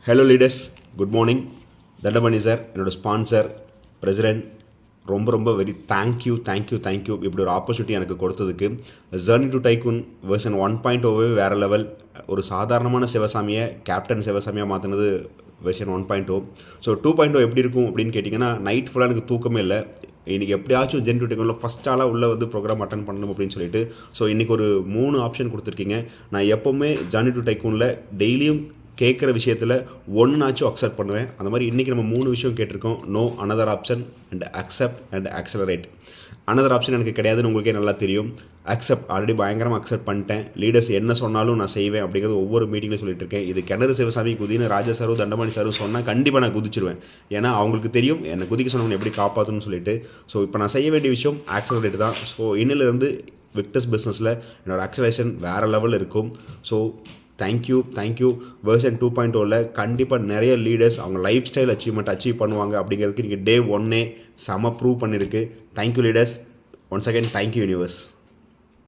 Hello leaders, good morning. Dandapani sir, என்னோடய sponsor, president, ரொம்ப very thank you இப்படி ஒரு ஆப்பர்ச்சுனிட்டி எனக்கு கொடுத்ததுக்கு. ஜர்னி டு டைக்கூன் வெர்ஷன் 1.0வே வேறு லெவல். ஒரு சாதாரணமான சிவசாமியை கேப்டன் சிவசாமியாக மாற்றினது வெர்ஷன் 1.0. ஸோ 2.0 எப்படி இருக்கும் அப்படின்னு கேட்டிங்கன்னா, நைட் ஃபுல்லாக எனக்கு தூக்கமே இல்லை. இன்றைக்கி எப்படியாச்சும் ஜென் டு டைக்கூனில் ஃபஸ்ட் ஆளாக உள்ளே வந்து ப்ரோக்ராம் அட்டன் பண்ணணும் அப்படின்னு சொல்லிட்டு. ஸோ இன்றைக்கி ஒரு 3 ஆப்ஷன் கொடுத்துருக்கீங்க. நான் எப்போவுமே ஜர்னி டு டைக்கூனில் டெய்லியும் கேட்குற விஷயத்தில் ஒன்றாச்சும் அக்செப்ட் பண்ணுவேன். அந்த மாதிரி இன்றைக்கி நம்ம 3 விஷயம் கேட்டிருக்கோம். No, another option and accept and accelerate. Another option எனக்கு கிடையாதுன்னு உங்களுக்கே நல்லா தெரியும். அக்செப்ட் ஆல்ரெடி பயங்கரமாக அக்செப்ட் பண்ணிட்டேன். லீடர்ஸ் என்ன சொன்னாலும் நான் செய்வேன் அப்படிங்கிறது ஒவ்வொரு மீட்டிங்லையும் சொல்லிட்டு இருக்கேன். இது கிணறு சிவசாமி குதின்னு ராஜா சாரும் தண்டபாணி சாரும் சொன்னால் கண்டிப்பாக நான் குதிச்சிருவேன். ஏன்னா அவங்களுக்கு தெரியும் என்னை குதிக்க சொன்னவங்க எப்படி காப்பாற்றணும்னு சொல்லிட்டு. ஸோ இப்போ நான் செய்ய வேண்டிய விஷயம் ஆக்சலரேட் தான். ஸோ இன்னிலிருந்து விக்டர்ஸ் பிஸ்னஸில் என்னோடய ஆக்சலேஷன் வேறு லெவலில் இருக்கும். So thank you. வெர்ஷன் 2.0ல் கண்டிப்பாக நிறைய லீடர்ஸ் அவங்க லைஃப் ஸ்டைல் அச்சீவ்மெண்ட் அச்சீவ் பண்ணுவாங்க அப்படிங்கிறதுக்கு நீங்கள் டே 1 செம ப்ரூவ் பண்ணியிருக்கு. Thank you leaders. Once again thank you universe.